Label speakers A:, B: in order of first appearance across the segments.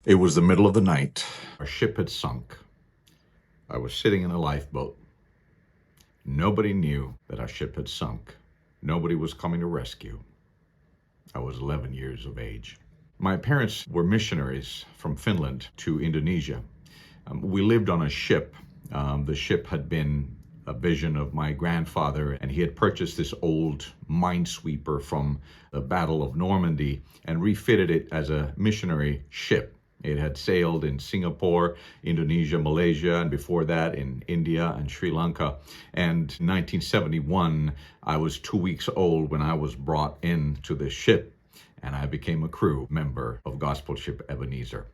A: It was the middle of the night. Our ship had sunk. I was sitting in a lifeboat. Nobody knew that our ship had sunk. Nobody was coming to rescue. I was 11 years of age. My parents were missionaries from Finland to Indonesia. We lived on a ship. The ship had been a vision of my grandfather, and he had purchased this old minesweeper from the Battle of Normandy and refitted it as a missionary ship. It had sailed in Singapore, Indonesia, Malaysia, and before that in India and Sri Lanka. And in 1971, I was 2 weeks old when I was brought into the ship, and I became a crew member of Gospel Ship Ebenezer.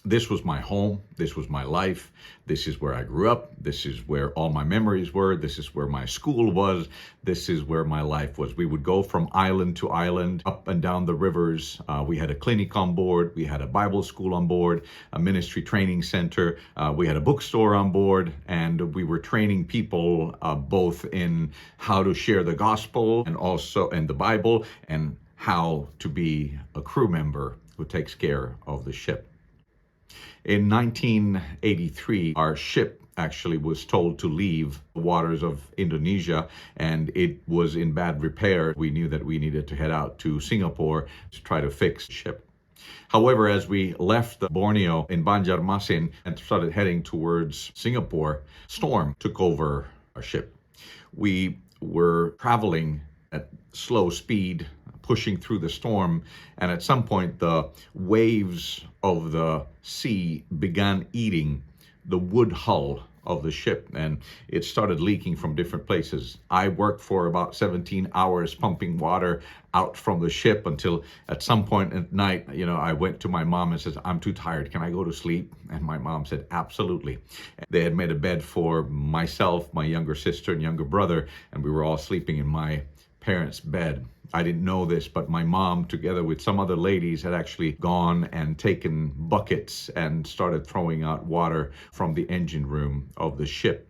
A: This was my home. This was my life. This is where I grew up. This is where all my memories were. This is where my school was. This is where my life was. We would go from island to island, up and down the rivers. We had a clinic on board. We had a Bible school on board, a ministry training center. We had a bookstore on board, and we were training people both in how to share the gospel and also in the Bible, and how to be a crew member who takes care of the ship. In 1983, our ship actually was told to leave the waters of Indonesia, and it was in bad repair. We knew that we needed to head out to Singapore to try to fix the ship. However, as we left Borneo in Banjarmasin and started heading towards Singapore, storm took over our ship. We were traveling at slow speed, pushing through the storm, and at some point the waves of the sea began eating the wood hull of the ship, and it started leaking from different places. I worked for about 17 hours pumping water out from the ship until at some point at night, I went to my mom and said, "I'm too tired. Can I go to sleep?" And my mom said, "Absolutely." They had made a bed for myself, my younger sister, and younger brother, and we were all sleeping in my parents' bed. I didn't know this, but my mom, together with some other ladies, had actually gone and taken buckets and started throwing out water from the engine room of the ship.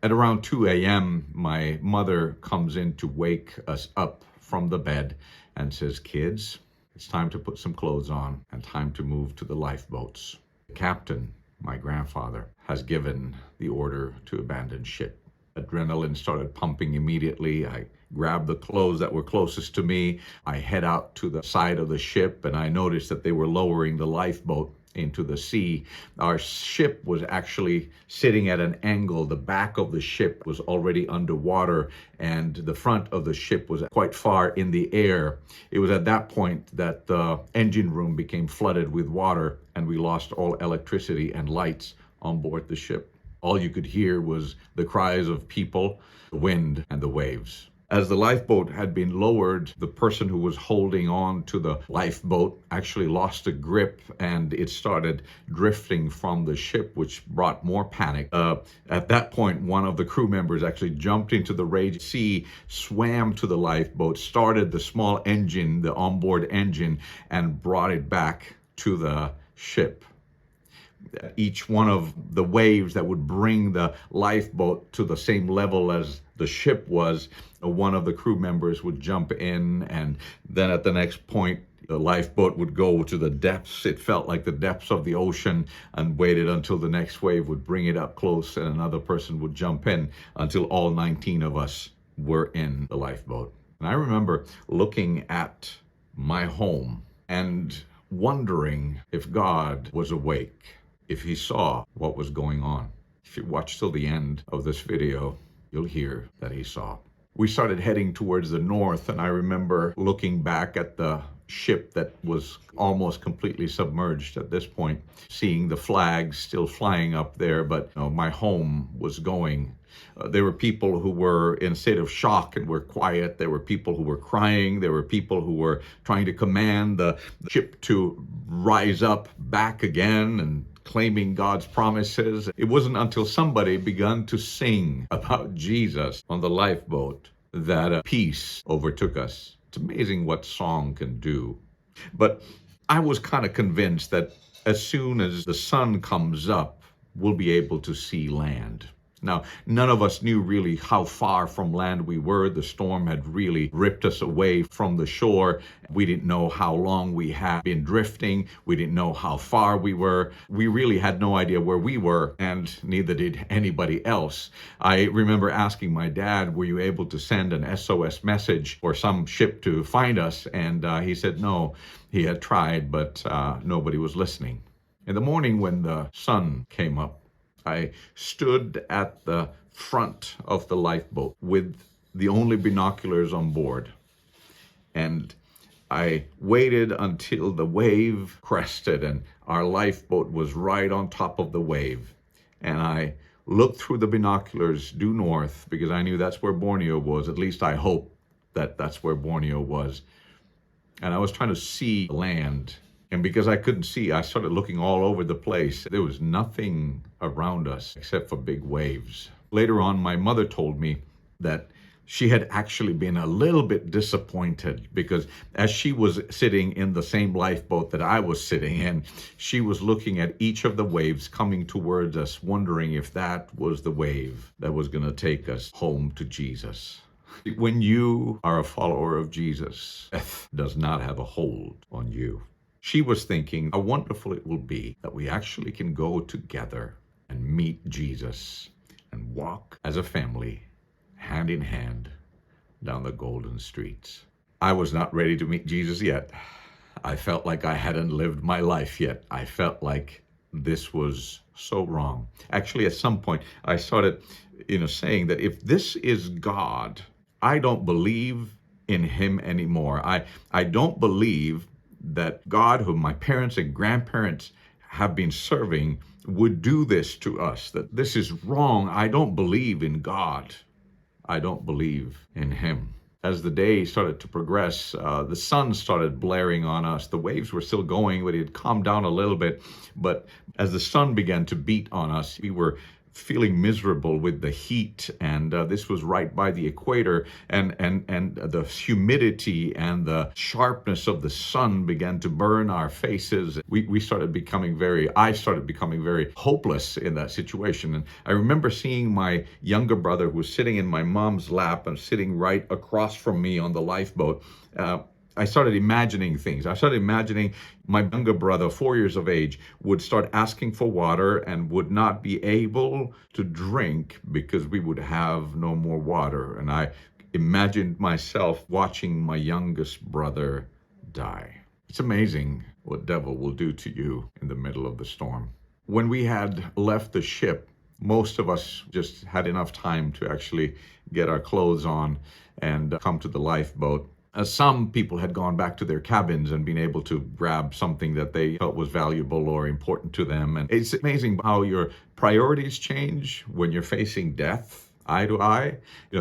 A: At around 2 a.m., my mother comes in to wake us up from the bed and says, "Kids, it's time to put some clothes on and time to move to the lifeboats. The captain, my grandfather, has given the order to abandon ship." Adrenaline started pumping immediately. I grabbed the clothes that were closest to me. I head out to the side of the ship, and I noticed that they were lowering the lifeboat into the sea. Our ship was actually sitting at an angle. The back of the ship was already underwater, and the front of the ship was quite far in the air. It was at that point that the engine room became flooded with water, and we lost all electricity and lights on board the ship. All you could hear was the cries of people, the wind, and the waves. As the lifeboat had been lowered, the person who was holding on to the lifeboat actually lost a grip, and it started drifting from the ship, which brought more panic. At that point, one of the crew members actually jumped into the raging sea, swam to the lifeboat, started the small engine, the onboard engine, and brought it back to the ship. Each one of the waves that would bring the lifeboat to the same level as the ship was, one of the crew members would jump in, and then at the next point, the lifeboat would go to the depths. It felt like the depths of the ocean, and waited until the next wave would bring it up close, and another person would jump in until all 19 of us were in the lifeboat. And I remember looking at my home and wondering if God was awake, if he saw what was going on. If you watch till the end of this video, you'll hear that he saw. We started heading towards the north, and I remember looking back at the ship that was almost completely submerged at this point, seeing the flags still flying up there, but my home was going. There were people who were in a state of shock and were quiet. There were people who were crying. There were people who were trying to command the ship to rise up back again and claiming God's promises. It wasn't until somebody began to sing about Jesus on the lifeboat that peace overtook us. It's amazing what song can do. But I was kind of convinced that as soon as the sun comes up, we'll be able to see land. Now, none of us knew really how far from land we were. The storm had really ripped us away from the shore. We didn't know how long we had been drifting. We didn't know how far we were. We really had no idea where we were, and neither did anybody else. I remember asking my dad, were you able to send an SOS message for some ship to find us? And he said no, he had tried, but nobody was listening. In the morning when the sun came up, I stood at the front of the lifeboat with the only binoculars on board. And I waited until the wave crested and our lifeboat was right on top of the wave. And I looked through the binoculars due north because I knew that's where Borneo was. At least I hoped that that's where Borneo was. And I was trying to see land. And because I couldn't see, I started looking all over the place. There was nothing around us except for big waves. Later on, my mother told me that she had actually been a little bit disappointed because as she was sitting in the same lifeboat that I was sitting in, she was looking at each of the waves coming towards us, wondering if that was the wave that was going to take us home to Jesus. When you are a follower of Jesus, death does not have a hold on you. She was thinking how wonderful it will be that we actually can go together and meet Jesus and walk as a family, hand in hand, down the golden streets. I was not ready to meet Jesus yet. I felt like I hadn't lived my life yet. I felt like this was so wrong. Actually, at some point, I started, saying that if this is God, I don't believe in him anymore. I don't believe that God, whom my parents and grandparents have been serving, would do this to us, that this is wrong. I don't believe in God. I don't believe in him. As the day started to progress, the sun started blaring on us. The waves were still going, but it had calmed down a little bit. But as the sun began to beat on us, we were feeling miserable with the heat, and this was right by the equator, and the humidity and the sharpness of the sun began to burn our faces. I started becoming very hopeless in that situation. And I remember seeing my younger brother, who was sitting in my mom's lap and sitting right across from me on the lifeboat. I started imagining things. I started imagining my younger brother, 4 years of age, would start asking for water and would not be able to drink because we would have no more water. And I imagined myself watching my youngest brother die. It's amazing what devil will do to you in the middle of the storm. When we had left the ship, most of us just had enough time to actually get our clothes on and come to the lifeboat. Some people had gone back to their cabins and been able to grab something that they felt was valuable or important to them. And it's amazing how your priorities change when you're facing death, eye to eye.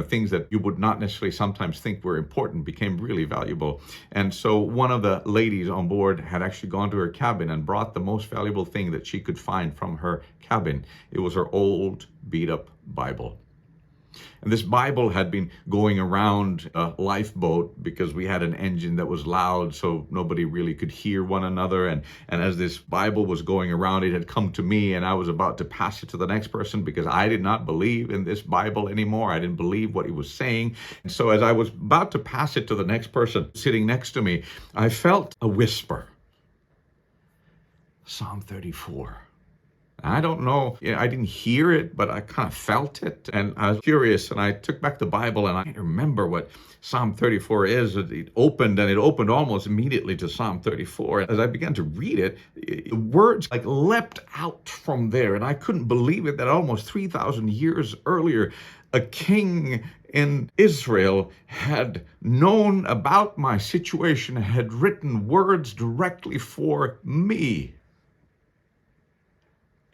A: Things that you would not necessarily sometimes think were important became really valuable. And so one of the ladies on board had actually gone to her cabin and brought the most valuable thing that she could find from her cabin. It was her old beat-up Bible. And this Bible had been going around a lifeboat because we had an engine that was loud, so nobody really could hear one another. And as this Bible was going around, it had come to me, and I was about to pass it to the next person because I did not believe in this Bible anymore. I didn't believe what it was saying. And so as I was about to pass it to the next person sitting next to me, I felt a whisper. Psalm 34. I don't know, I didn't hear it, but I kind of felt it. And I was curious, and I took back the Bible, and I remember what Psalm 34 is. It opened almost immediately to Psalm 34. As I began to read it, the words leapt out from there. And I couldn't believe it that almost 3,000 years earlier, a king in Israel had known about my situation, had written words directly for me.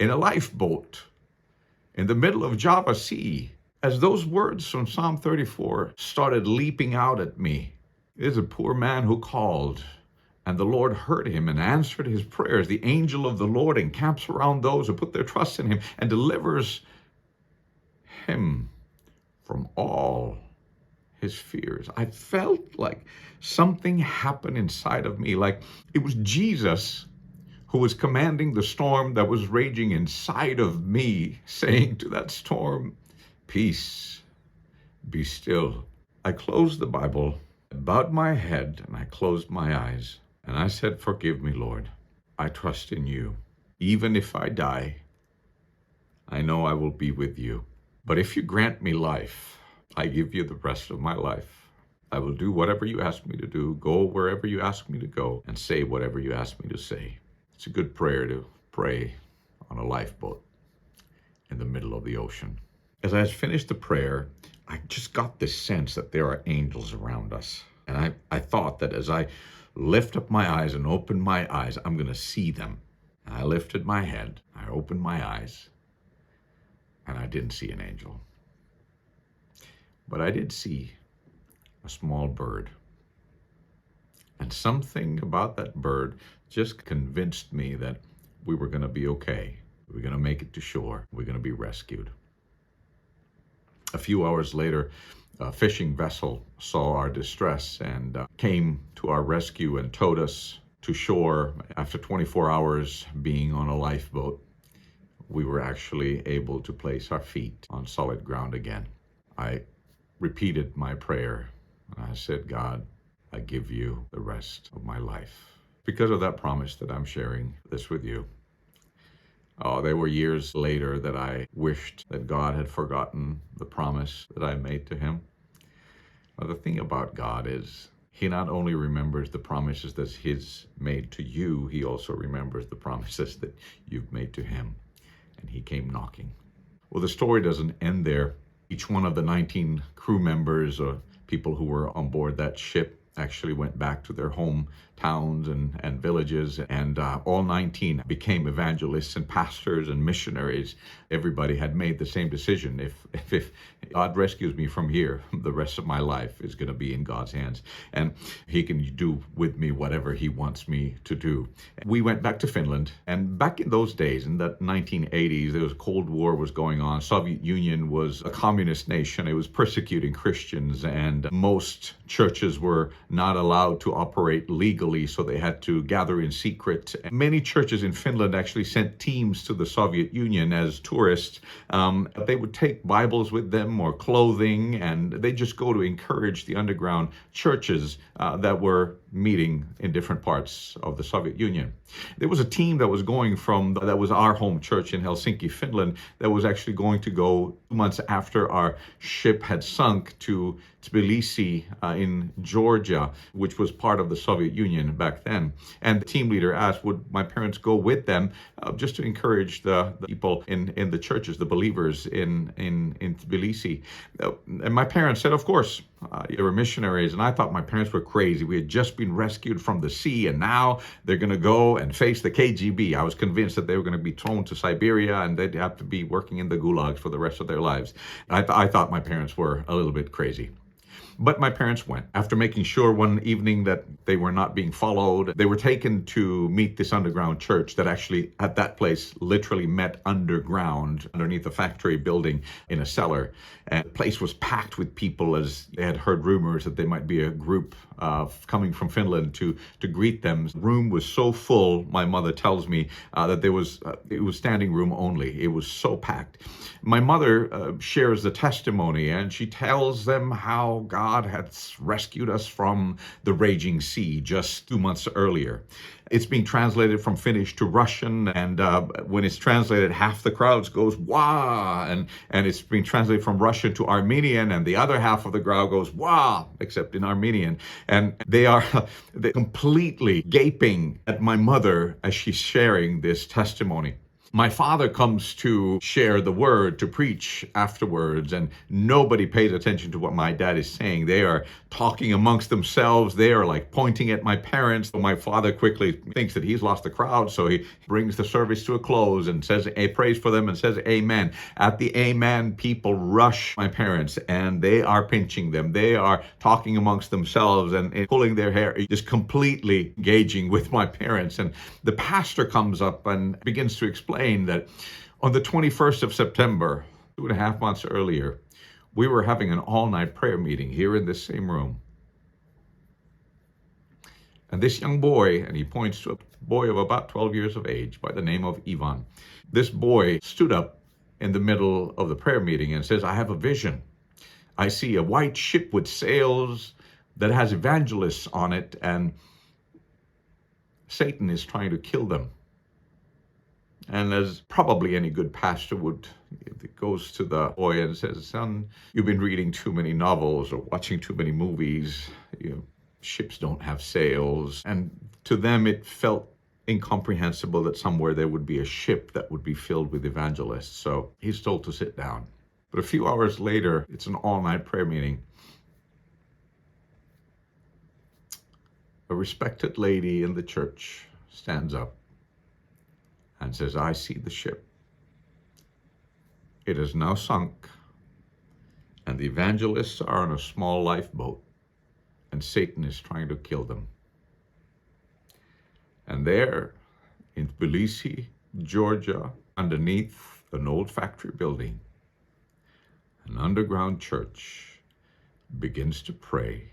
A: In a lifeboat in the middle of Java Sea, as those words from Psalm 34 started leaping out at me. There's a poor man who called, and the Lord heard him and answered his prayers. The angel of the Lord encamps around those who put their trust in him and delivers him from all his fears. I felt like something happened inside of me, like it was Jesus who was commanding the storm that was raging inside of me, saying to that storm, "Peace, be still." I closed the Bible, bowed my head, and I closed my eyes. And I said, "Forgive me, Lord. I trust in you. Even if I die, I know I will be with you. But if you grant me life, I give you the rest of my life. I will do whatever you ask me to do, go wherever you ask me to go, and say whatever you ask me to say." It's a good prayer to pray on a lifeboat in the middle of the ocean. As I finished the prayer, I just got this sense that there are angels around us. And I thought that as I lift up my eyes and open my eyes, I'm going to see them. And I lifted my head, I opened my eyes, and I didn't see an angel. But I did see a small bird. And something about that bird just convinced me that we were going to be okay. We were going to make it to shore. We're going to be rescued. A few hours later, a fishing vessel saw our distress and came to our rescue and towed us to shore. After 24 hours being on a lifeboat, we were actually able to place our feet on solid ground again. I repeated my prayer, and I said, "God, I give you the rest of my life." Because of that promise that I'm sharing this with you. Oh, there were years later that I wished that God had forgotten the promise that I made to him. But the thing about God is, he not only remembers the promises that he's made to you, he also remembers the promises that you've made to him. And he came knocking. Well, the story doesn't end there. Each one of the 19 crew members or people who were on board that ship actually went back to their hometowns and villages, and all 19 became evangelists and pastors and missionaries. Everybody had made the same decision. If God rescues me from here, the rest of my life is going to be in God's hands, and he can do with me whatever he wants me to do. We went back to Finland, and back in those days, in the 1980s, there was Cold War was going on. Soviet Union was a communist nation. It was persecuting Christians, and most churches were not allowed to operate legally, so they had to gather in secret. Many churches in Finland actually sent teams to the Soviet Union as tourists. They would take Bibles with them or clothing, and they just go to encourage the underground churches that were meeting in different parts of the Soviet Union. There was a team that was going that was our home church in Helsinki, Finland, that was actually going to go 2 months after our ship had sunk to Tbilisi in Georgia, which was part of the Soviet Union back then. And the team leader asked, would my parents go with them just to encourage the people in the churches, the believers in Tbilisi. And my parents said, of course. They were missionaries, and I thought my parents were crazy. We had just been rescued from the sea, and now they're going to go and face the KGB. I was convinced that they were going to be thrown to Siberia, and they'd have to be working in the gulags for the rest of their lives. I thought my parents were a little bit crazy. But my parents went. After making sure one evening that they were not being followed, they were taken to meet this underground church that actually, at that place, literally met underground, underneath a factory building in a cellar. And the place was packed with people, as they had heard rumors that there might be a group coming from Finland to greet them. The room was so full, my mother tells me, that it was standing room only. It was so packed. My mother shares the testimony, and she tells them how God had rescued us from the raging sea just 2 months earlier. It's being translated from Finnish to Russian, and when it's translated, half the crowd goes, "Wah!" And it's being translated from Russian to Armenian, and the other half of the crowd goes, "Wah!" except in Armenian. And they're completely gaping at my mother as she's sharing this testimony. My father comes to share the word, to preach afterwards, and nobody pays attention to what my dad is saying. They are talking amongst themselves. They are like pointing at my parents. My father quickly thinks that he's lost the crowd, so he brings the service to a close and says a praise for them and says amen. At the amen, people rush my parents, and they are pinching them. They are talking amongst themselves and pulling their hair, just completely engaging with my parents. And the pastor comes up and begins to explain that on the 21st of September, 2.5 months earlier, we were having an all-night prayer meeting here in this same room. And this young boy, and he points to boy of about 12 years of age by the name of Ivan. This boy stood up in the middle of the prayer meeting and says, I have a vision. I see a white ship with sails that has evangelists on it, and Satan is trying to kill them. And as probably any good pastor would, it goes to the boy and says, son, you've been reading too many novels or watching too many movies. Ships don't have sails. And to them, it felt incomprehensible that somewhere there would be a ship that would be filled with evangelists. So he's told to sit down. But a few hours later, it's an all-night prayer meeting. A respected lady in the church stands up and says, I see the ship. It is now sunk, and the evangelists are on a small lifeboat, and Satan is trying to kill them. And there, in Tbilisi, Georgia, underneath an old factory building, an underground church begins to pray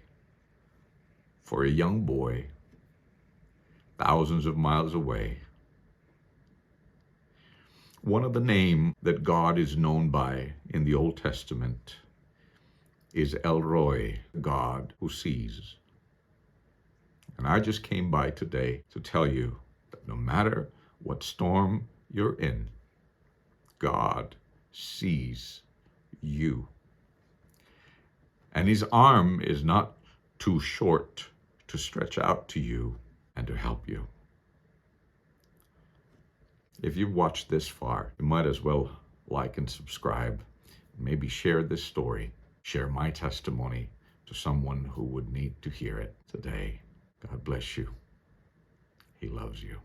A: for a young boy thousands of miles away. One of the names that God is known by in the Old Testament is El Roi, God who sees. And I just came by today to tell you that no matter what storm you're in, God sees you. And his arm is not too short to stretch out to you and to help you. If you've watched this far, you might as well like and subscribe. Maybe share this story, share my testimony to someone who would need to hear it today. God bless you. He loves you.